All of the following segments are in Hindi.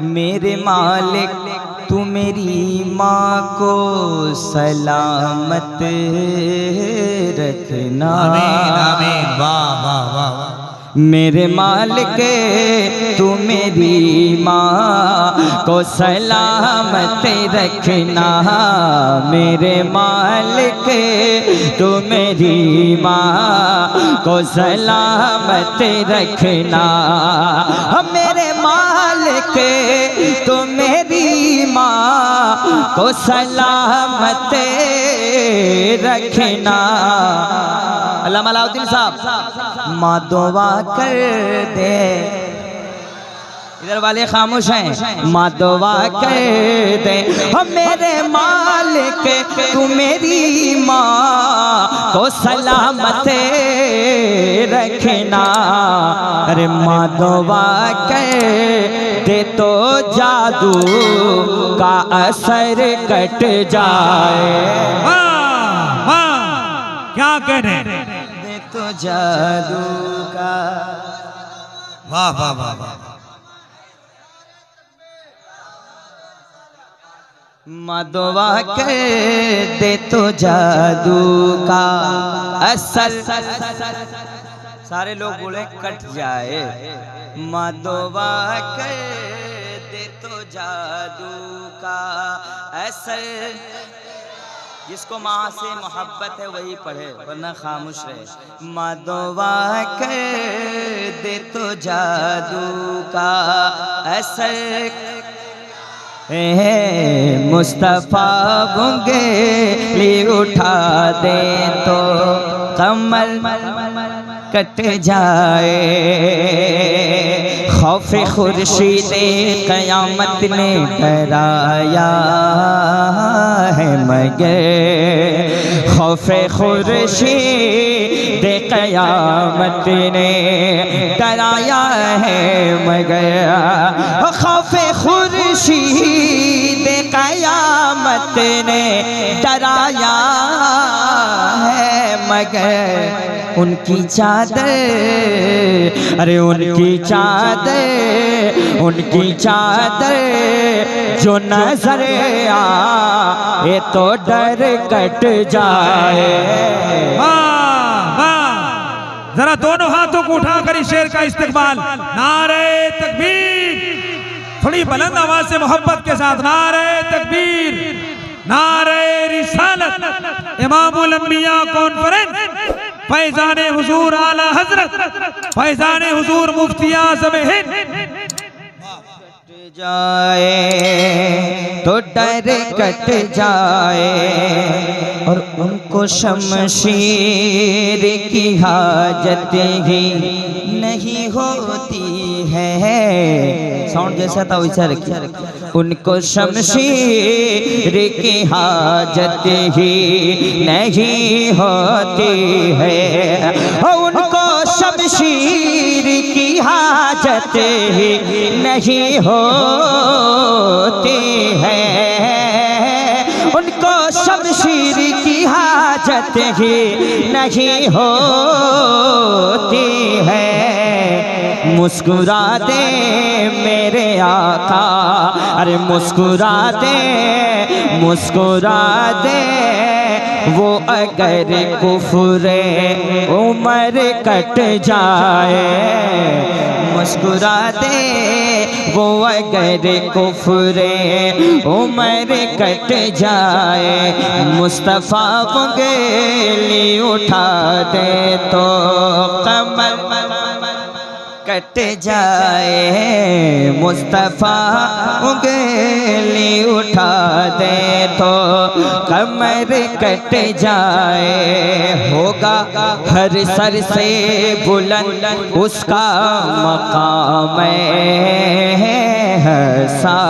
मेरे मालिक तू मेरी माँ को सलामत रखना। आमीन आमीन, वाह वाह वाह। मेरे मालिक तू मेरी माँ को सलामत रखना। मेरे मालिक तू मेरी माँ को सलामत रखना। मेरे मालिक तू मेरी माँ को सलामत रखना। अल्लामा अलाउद्दीन साहब, माँ दुआ कर दे, इधर वाले खामोश हैं, माँ दुआ कर दे हम मेरे मालिक तू मेरी माँ को सलामत रखना। अरे माँ दुआ कर दे तो जादू का असर कट जाए। क्या कहने दे तो जादू का, वाह वाह वाह वाह। माँ दुआ कर दे तो जादू का असर, सारे लोग बोले कट जाए। माँ दुआ कर दे तो जादू का असर। जिसको माँ से मोहब्बत है वही पढ़े, वरना खामोश रहे। माँ दुआ कर दे तो जादू का असर। मुस्तफा बुंगेली उठा दे तो कमल कट जाए। खौफे खुर्शीदे क़यामत ने डराया है मगर, खौफे खुर्शीदे क़यामत ने डराया है मगर, खौफे खुर्शीदे क़यामत ने डराया है मगर। उनकी चादर, अरे उनकी चादर, उनकी चादर जो नजर आए तो डर कट जाए। जरा दोनों हाथों को उठाकर इस शेर का इस्तेमाल। नारे तकबीर, थोड़ी बुलंद आवाज से मोहब्बत के साथ। नारे तकबीर, नारे रिसालत, इमामुल अंबिया कॉन्फ्रेंस, फैजान हुजूर आला हजरत, फैजान हुजूर मुफ्ती आज़म हिंद। जाए तो डर कट जाए और उनको शमशीर की हाजत ही नहीं होती है। साउंड जैसा था वैसा रखिए। उनको शमशीर की हाजत ही नहीं होती है, उनको शमशीर की हाजत ही नहीं होती है, उनको शमशीर की हाजत ही नहीं होती है। मुस्कुरा दे मेरे आका, अरे मुस्कुरा दे, मुस्कुरा दे वो अगर कुफ्रे उमर कट जाए। मुस्कुरा दे वो अगर कुफ्रे उमर कट जाए। मुस्तफ़ा बुंगेली उठा दे तो कमर कट जाए। मुस्तफ़ा उंगली उठा दे तो कमर कट जाए। होगा हर सर से बुलंद उसका मकाम हसा।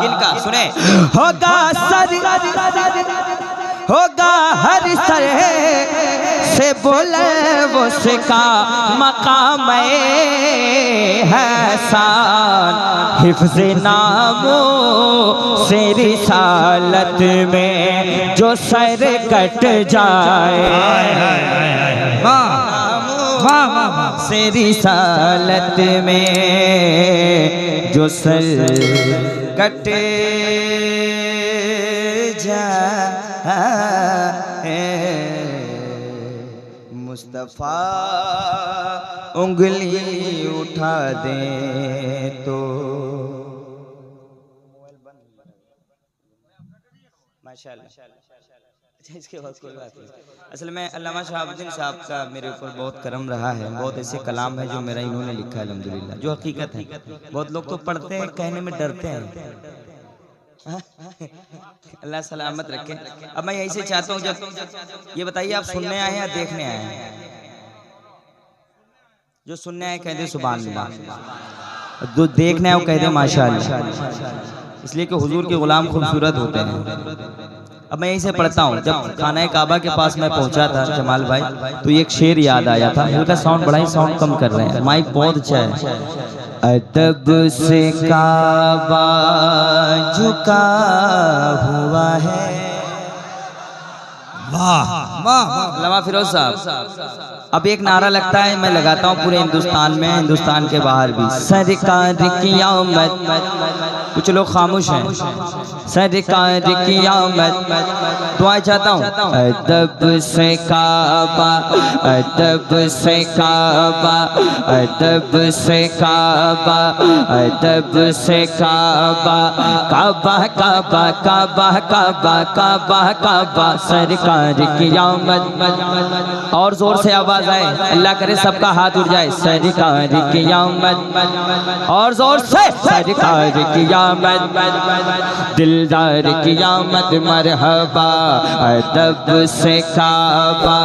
इनका सुने, होगा सर, होगा हर सर से बोले उसका मकाम हसान। हिफ्ज़ नामो से रिसालत में जो सर कट जाए, से रिसालत में जो सर कटे जाए मुस्तफा उंगली उठा दे तो माशाल्लाह। अच्छा इसके बाद कोई बात नहीं। असल में अल्लामा शहाबुद्दीन साहब का मेरे ऊपर बहुत करम रहा है। बहुत ऐसे कलाम है जो मेरा इन्होंने लिखा है अल्हम्दुलिल्लाह, जो हकीकत है। बहुत लोग तो पढ़ते हैं, कहने में डरते हैं। अल्लाह सलामत रखे। अब मैं यही से चाहता हूँ, जब ये बताइए आप सुनने आए हैं या देखने आए हैं? जो सुनने आए कह दे सुभान अल्लाह, जो देखने आए वो कह दे माशाअल्लाह, इसलिए कि हुजूर के गुलाम खूबसूरत होते हैं। अब मैं यहीं से पढ़ता हूँ। जब खाना काबा के पास मैं पहुंचा था जमाल भाई, तो एक शेर याद आया था। उनका साउंड बड़ा ही साउंड कम कर रहे हैं, माइक बहुत अच्छा है। अदब से काबा झुका हुआ है। वाह वाह अल्लामा फिरोज साहब, अब एक नारा लगता है, मैं लगाता हूँ पूरे हिंदुस्तान में, हिंदुस्तान के बाहर भी। सरकार की आमद, कुछ लोग खामोश हैं। सरकार की आमद, दुआ चाहता हूँ। अदब से काबा, अदब से काबा, अदब से काबा, अदब से काबा, काबा काबा काबा काबा काबा काबा, सरकार की आमद। और जोर से आवाज आए, अल्लाह करे सबका हाथ उठ जाए। सरकार की आमद, और जोर से सरकार की आमद, दिलदार की आमद मरहबा। अदब से काबा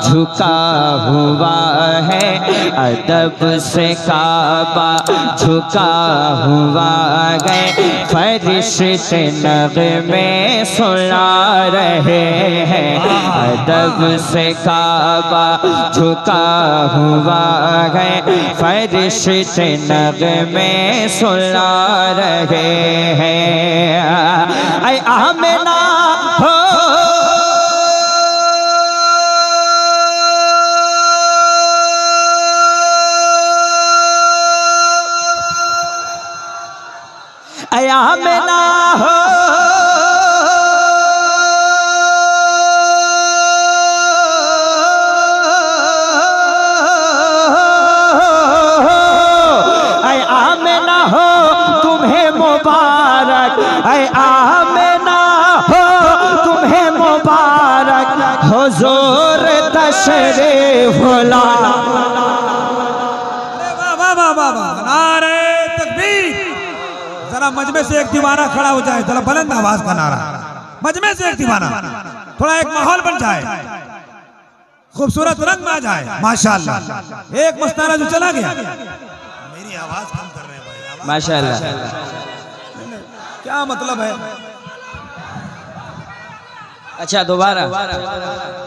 झुका हुआ है, अदब से काबा झुका हुआ है। फरिश्ते नग़मे सुना रहे हैं, अदब से काबा झुका हुआ है। फरिश्ते नग़मे सुना रहे हैं। ऐ आमिना हो ऐ आमिना हो ऐ आमिना हो तुम्हें मुबारक, हुजूर तशरीफ लाना। वाह वाह वाह वाह, नारे तकबीर। जरा मजमे से एक दीवाना खड़ा हो जाए, जरा बुलंद आवाज का नारा। मजमे से एक दीवाना, थोड़ा एक माहौल बन जाए, खूबसूरत रंग में आ जाए। माशाअल्लाह, एक मस्ताना जो चला गया, मेरी आवाज कम कर रहे हैं भाई। माशाअल्लाह, क्या मतलब है? अच्छा दोबारा।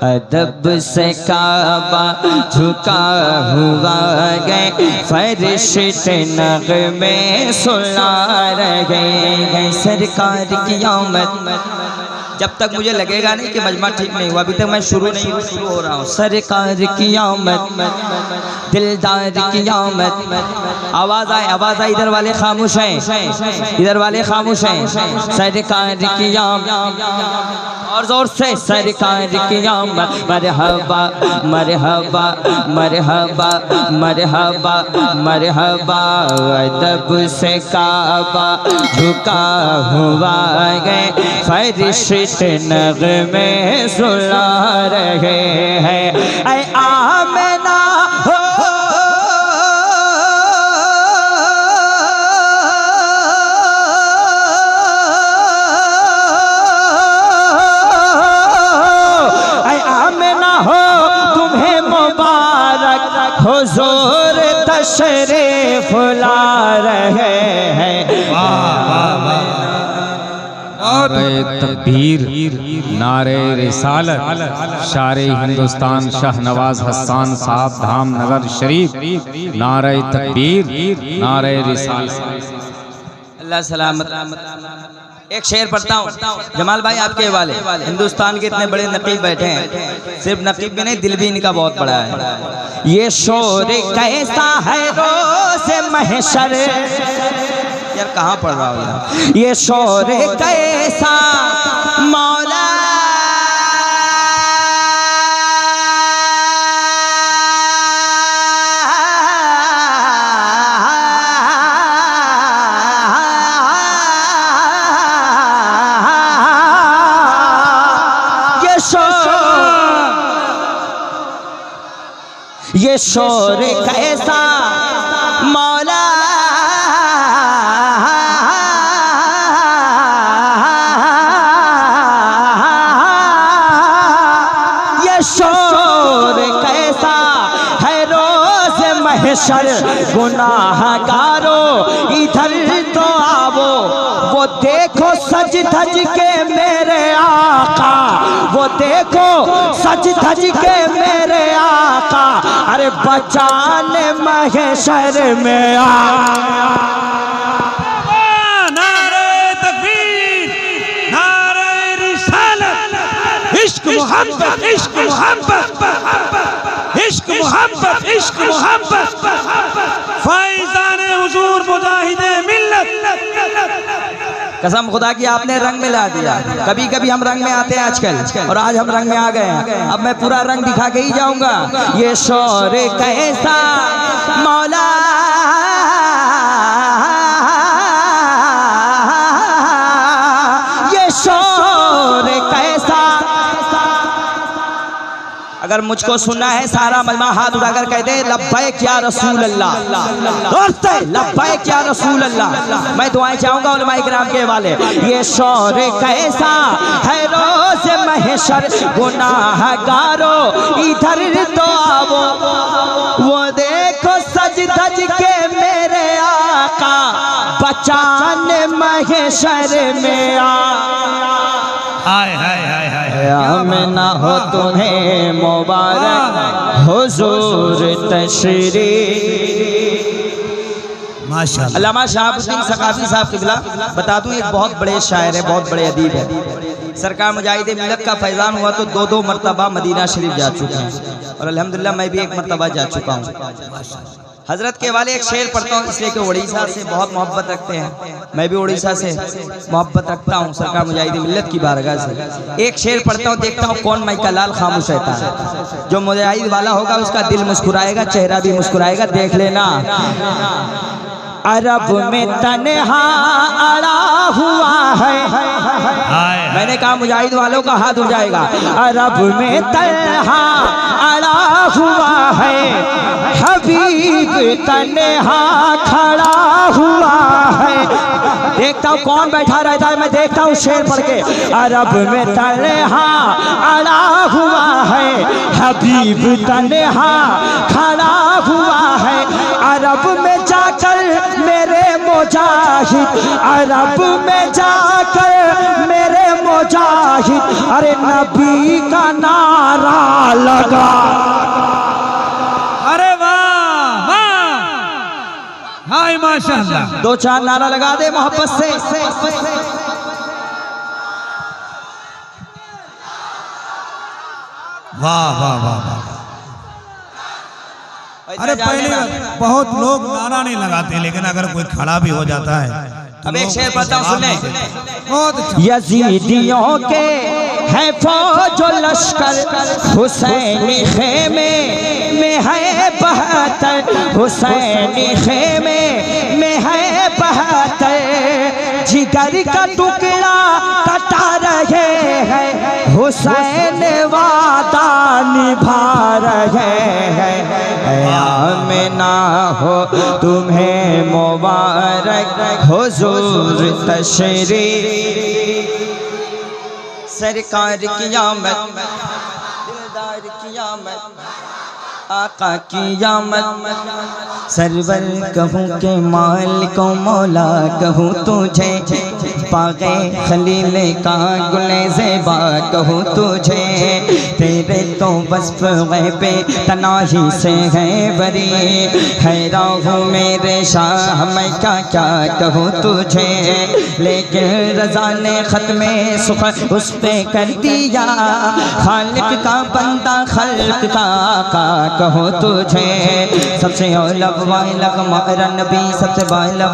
अदब से काबा झुका हुआ गए, फरिश्ते नग़मे सुना रहे हैं। सरकार की आमद, जब तक मुझे लगेगा नहीं कि मजमा ठीक नहीं हुआ, अभी तक मैं शुरू हो रहा हूँ। सरकार की आमद, दिलदार की आमद। आवाज आए, आवाज आए। इधर वाले खामोश हैं, इधर वाले खामोश हैं। सरकार की आमद, और जोर से सरकार की आमद। मरहबा मरहबा मरहबा मरहबा मरहबा। अदब से काबा झुका हुआ गए, फरिश्ते नग़मे सुना रहे हैं। ऐ आमिना हो हुजूर तशरीफ ला रहे हैं। नारे तकबीर, नारे रिसालत, शारे हिंदुस्तान शाहनवाज हसन साहब धाम नगर शरीफ। नारे तकबीर, नारे रिसालत। अल्लाह सलामत। एक शेर पढ़ता हूँ जमाल भाई आपके वाले। हिंदुस्तान के इतने बड़े नकीब बैठे हैं, सिर्फ नकीब भी नहीं, दिल भी इनका बहुत बड़ा है। ये शोर कैसा है रोज़ महशर, कहाँ पढ़ रहा हूँ यार। ये शोर कैसा मौला ये शोर कैसा मौला ये शोर कैसा है रोज महशर गुनाहगारों इधर तो आवो वो देखो सज धज के मेरे आका वो देखो सज धज के मेरे आका अरे बचाने महशर में आ नारे तकबीर नारे रिसालत इश्क मोहब्बत इश्क मोहब्बत इश्क मोहब्बत इश्क मोहब्बत फैज़ान हुजूर मुजाहिदे मिल्लत। कसम खुदा की आपने रंग में ला दिया। कभी कभी हम रंग में आते हैं आजकल और आज हम रंग में आ गए हैं। अब मैं पूरा रंग दिखा के ही जाऊंगा। ये शोर कैसा मौला ये शोर कैसा। अगर मुझको सुनना है सारा मजमा हाथ उठाकर कह दे लब्बैक या रसूल अल्लाह। दोस्त लब्बैक या रसूल अल्लाह। मैं दुआएं चाहूंगा उलमाए किराम के वाले। ये शोर कैसा है रोज महशर गुनाहगारों इधर तो आवो वो देखो सज धज के मेरे आका बचाने महशर में आ। हाय हाय हाय हाय आमना हो तुम्हें मुबारक हुजूर तशरीफ। माशाअल्लाह। अल्लामा शहाबुद्दीन सकाफी साहब किबला बता दूं एक बहुत बड़े शायर है बहुत बड़े अदीब है। सरकार मुजाहिदे मिल्लत का फैज़ान हुआ तो दो मरतबा मदीना शरीफ जा चुके हैं और अल्हम्दुलिल्लाह मैं भी एक मरतबा जा चुका हूँ। हजरत के वाले एक शेर पढ़ता हूँ इसलिए कि उड़ीसा से बहुत मोहब्बत रखते हैं। मैं भी उड़ीसा से मोहब्बत रखता हूँ सरकार मुजाहिदे मिल्लत की बारगाह से। एक शेर पढ़ता हूँ देखता हूँ कौन माई का लाल खामोश रहता है। जो मुजाहिद वाला होगा उसका दिल मुस्कुराएगा चेहरा भी मुस्कुराएगा। देख लेना। अरब में तन्हा अड़ा हुआ है। मैंने कहा मुजाहिद वालों का हाथ उठ जाएगा। अरब में तन्हा अड़ा हुआ है हबीब तन्हा खड़ा हुआ है। देखता हूँ कौन बैठा रहता है मैं देखता हूँ शेर पढ़ के। अरब में तन्हा अड़ा हुआ है हबीब तन्हा खड़ा हुआ है। अरब में जाकर मेरे मुजाहिद अरब में जाकर मेरे मुजाहिद अरे नबी का नारा लगा। अरे वाह वाह हाय माशाअल्लाह। दो चार नारा लगा दे मोहब्बत से। वाह वाह वाह वाह। अरे पहले बहुत लोग नारा नहीं लगाते लेकिन अगर कोई खड़ा भी हो जाता है तो अब एक शेर पढ़ता हूँ सुने। बहुत अच्छा। यजीदियों के है फौज लश्कर हुसैनी खेमे में है बहत्तर हुसैनी खेमे में है बहत्तर। जिगर का टुकड़ा कटा रहे हैं हुसैन वादा निभा रहे हैं। आमना हो तुम्हें मुबारक हुजूर तशरीफ। सरकार की आमद दिलदार की आमद आका की आमद। सरवर कहूँ के मालिक मौला कहूँ तुझे बागे खलील का गुले ज़ेबा कहूँ तुझे, तेरे तो वस्फ गैबे तनाही से है बरी, हैरान हूँ मेरे शाह मैं क्या क्या कहूँ तुझे, लेकिन रज़ा ने ख़त्मे सुख उस पे कर दिया, खालिक का बंदा खल्क का आका कहूँ तुझे। सबसे औला वाइला मारा नबी, सबसे वाइला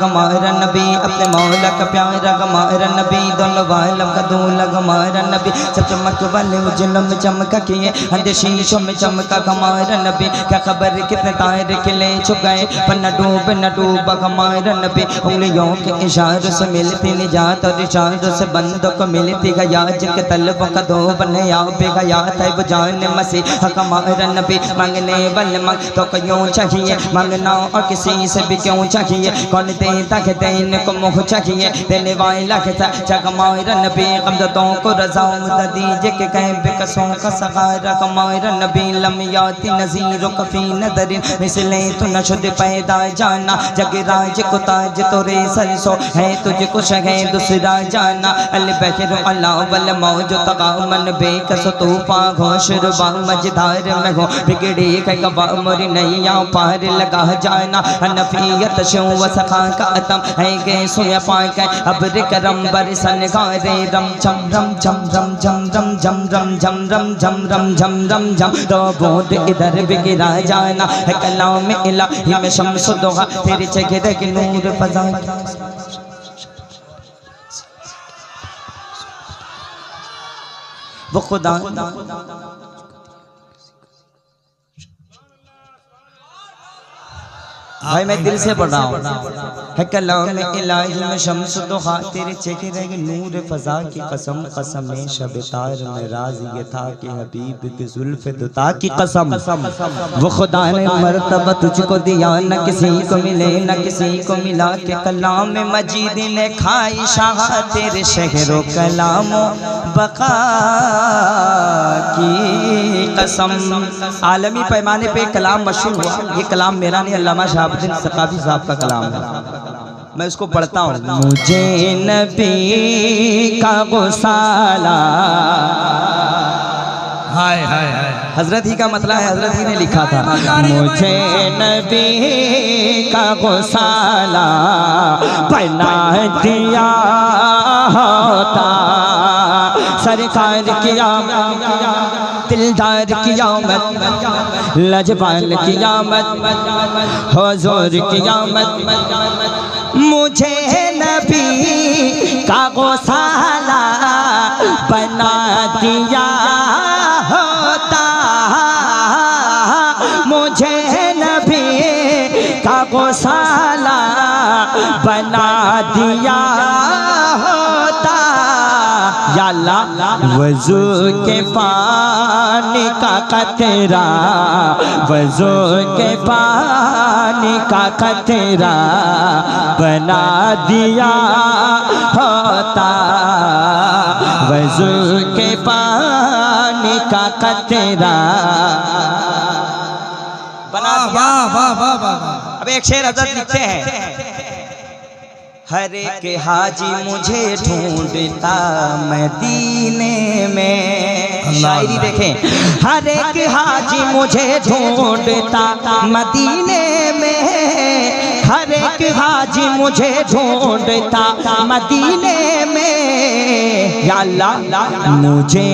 मारा नबी, अपने मौला का प्यारा मारा नबी, दोनों वाइला का दूल्हा मारा नबी, सब चमक वाले उजलों में चमका किए, अंधे शीशों में चमका हमारा नबी, क्या खबर कितने तारे खिले छुप गए, पर न डूबा हमारा नबी, उंगलियों के इशारों से मिलती निजात और इशारों से बंदों को मिलती गया, जिनके तलबों का दो बने या पे गया था वो जान मसीह हमारा नबी, मांगने वाले मांग तो क्यों चाहिए, मांगना और किसी से भी क्यों चाहिए, कौन देता के देने को मुँह चाहिए, देने वाला के हमारा नबी, कमदतों को रज़ा दीजिए के कहीं बेकसों का सहारा हमारा नबी, लम्याती नज़ीरों कफ़ी नदरिन मिसले तो नशुद पैदा जाना, जग राज को ताज तोरे सरसो है तुझे कुछ है दूसरा जाना, अल बहर अल्लाह वल मौज तका मन बेकस तूफा घोष रुबा मझधार में हो, बिगड़ी कबा मोरी नैया पार लगा जाना, नफियत शो व सखा का अतम है गे सोया पाक अब्र करम बरसन गारे रम चम रम चम रम जम रम जम रम जम रम जम रम जम रम जम, तो बोध इधर बिगड़ा जाना है कलाम इलाही में शम्स दोहा, तेरे चेहरे के नूर फजा वो खुदा। भाई मैं दिल से पढ़ रहा हूँ, है कलाम इलाही में शम्स दुहा, तेरे चेहरे के नूर फजा की कसम, कसम शब तार में राज ये था कि हबीब की जुल्फ दुता की कसम, वो खुदा ने मर्तबा तुझको दिया, न किसी को मिले न किसी को मिला, के कलाम मजीद ने खाई शाह तेरे शहरों कलामो बका की कसम। आलमी पैमाने पे कलाम मशहूर हुआ, ये कलाम मेरा नहीं अल्लामा शहाबुद्दीन सकाफी साहब का कलाम है, मैं उसको पढ़ता हूँ। मुझे नबी का गुसाला, हाय हाय हाय, हजरत ही का मतलब है, हजरत ही ने लिखा था, मुझे नबी का गुसाला बना दिया होता, सरकार किया दिलदार कियामत, लजपाल कियामत, हुजूर कियामत, मुझे नबी का गौसाला बना दिया होता, मुझे नबी का गौसाला बना दिया होता, या अल्लाह वज़ू के पानी का कतरा, वज़ू के पानी का कतरा बना दिया होता, वज़ू के पानी का कतरा बना दिया। अब एक शेर हज़रत लिखते हैं, हर एक हाजी मुझे ढूंढता मदीने में, शायरी देखें, हर एक हाजी मुझे ढूंढता मदीने में, हर एक हाजी मुझे ढूंढता मदीने में, या अल्लाह मुझे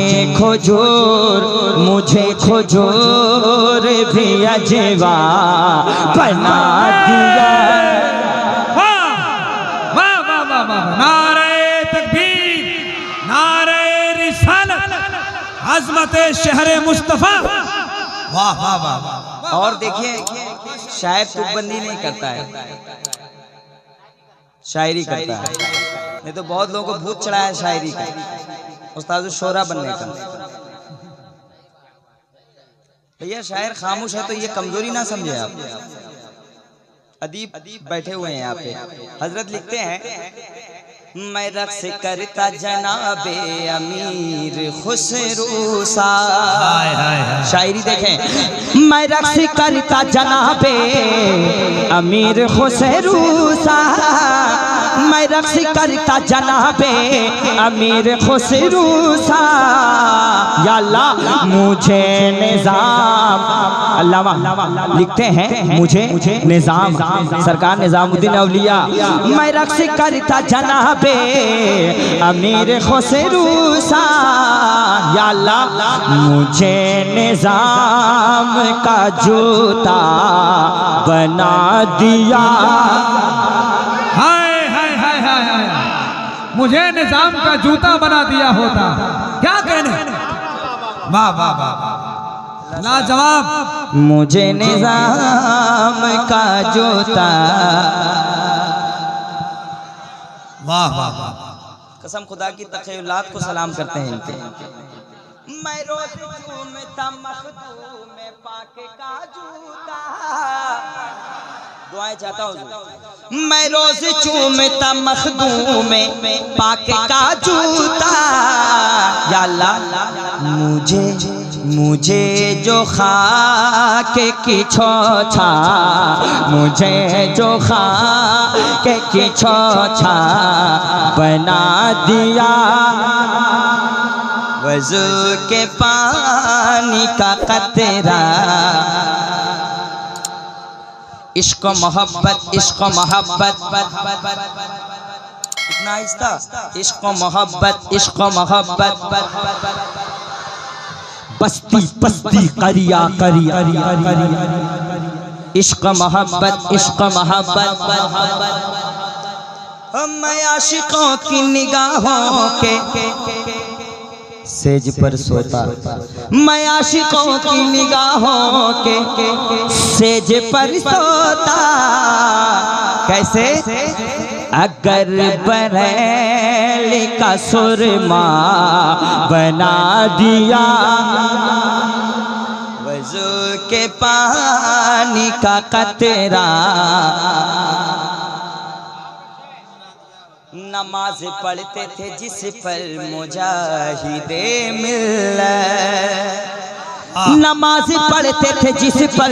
खुजूर भी अजवा बना दिया। नारे तकबीर, नारे रिसालत, अज़मत शहरे मुस्तफा, वाह वाह वाह। और देखिए शायर तुकबंदी नहीं करता है, शायरी करता है, नहीं तो बहुत लोगों को भूत चढ़ा है शायरी का, उस्ताद शोरा बनने का। भैया शायर खामोश है तो ये कमजोरी ना समझे आप, अदीब बैठे हुए हैं यहाँ पे। हजरत लिखते हैं, मैं रक्स करता जनाबे अमीर खुसरू सा, शायरी देखें, मैं रक्स करता जनाबे अमीर खुसरू सा, मैं रक्स करता जनाबे अमीर खुसरू सा। या अल्लाह मुझे निजाम, अल्लामा लिखते हैं मुझे निजाम, सरकार निजामुद्दीन औलिया, मैं रक्स करता जनाबे अमीर खुसरू सा। या अल्लाह मुझे निजाम का जूता बना दिया। हाय हाय हाय हाय हाय, मुझे निजाम का जूता बना दिया होता। क्या कहने, वाह वाह वाह, लाजवाब। मुझे निजाम का जूता, वाह वाह वाह, कसम खुदा की तखय्युलात को सलाम करते हैं इनके। मैं रोज झूमता मखदूम में पाके का जूता, दुआएं चाहता हूँ। मैं रोज चूमता मखदूम में पाके का जूता। या अल्लाह मुझे जो खाके की छोछा, मुझे जो खाके की छोछा बना दिया। वज़ू के पानी का कतरा, इश्क मोहब्बत इश्क मोहब्बत, इतना आहिस्ता, इश्क मोहब्बत इश्क मोहब्बत, बस्ती बस्ती करिया करिया, इश्क मोहब्बत इश्क मोहब्बत। मैं आशिकों की निगाहों के सेज पर सोता, मैं आशिकों की निगाहों के सेज पर सोता। कैसे? अगर बरेली का सुरमा बना दिया, वज़ू के पानी का कतरा, नमाज पढ़ते थे जिस पर मुजाहिदे मिल्लत, नमाज पढ़ते थे जिस पर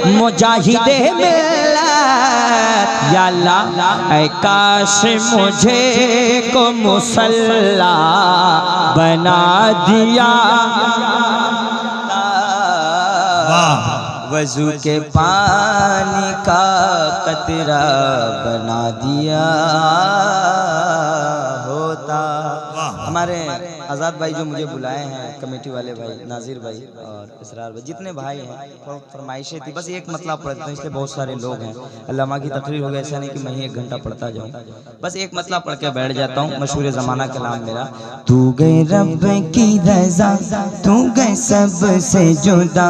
मुजाहिदे मिल्लत। या अल्लाह ऐ काश मुझे को मुसल्ला बना दिया। वज़ू के पानी का कतरा बना दिया होता। हमारे आज़ाद भाई जो मुझे बुलाए हैं, कमेटी वाले भाई, नाजिर भाई और इसरार भाई, जितने भाई हैं, फरमाइशें थी, बस एक मतला पढ़ते हैं, इसलिए बहुत सारे लोग हैं। अल्लामा की तकरीर हो गया, ऐसा नहीं कि मैं ही 1 घंटा पढ़ता जाऊँ, बस एक मतला पढ़ के बैठ जाता हूँ। मशहूर ज़माना कलाम मेरा, तू गए रब की रज़ा, तू गए सबसे जुदा,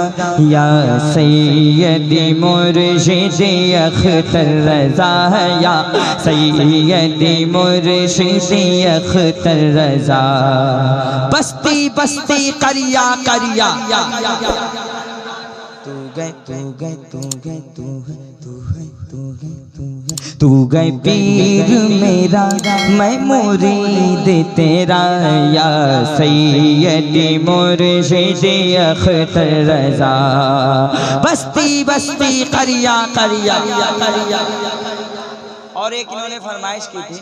या सैयदी मुर्शिदी अख्तर रज़ा, या सैयदी मुर्शिदी अख्तर रज़ा। बस्ती बस्ती करिया करिया, तू गए तू गए तू गए तू है तू है तू गए तू है, तू गए पीर मेरा मैं मुरीद तेरा, या सैयदी मुर्शिदी अख्तर रज़ा। बस्ती बस्ती करिया करिया करिया। और एक इन्होंने फरमाइश की थी,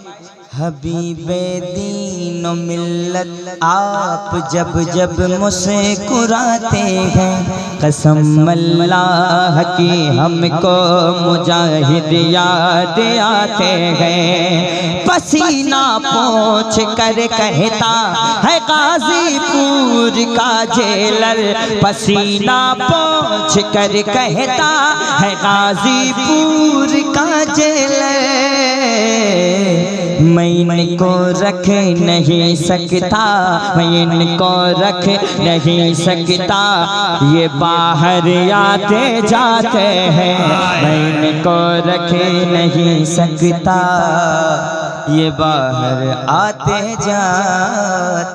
हबीबे दीन मिल्लत आप जब जब मुस्कुराते हैं, कसम अल्लाह की हमको मुजाहिद याद आते हैं। पसीना पोंछ कर कहता है गाजीपुर का जेलर, पसीना पोंछ कर कहता है गाजीपुर का जेलर। मैं इनको रख नहीं सकता, मैं इनको रख नहीं सकता, ये बाहर आते जाते हैं। मैं इनको रख नहीं सकता, ये बाहर आते जाते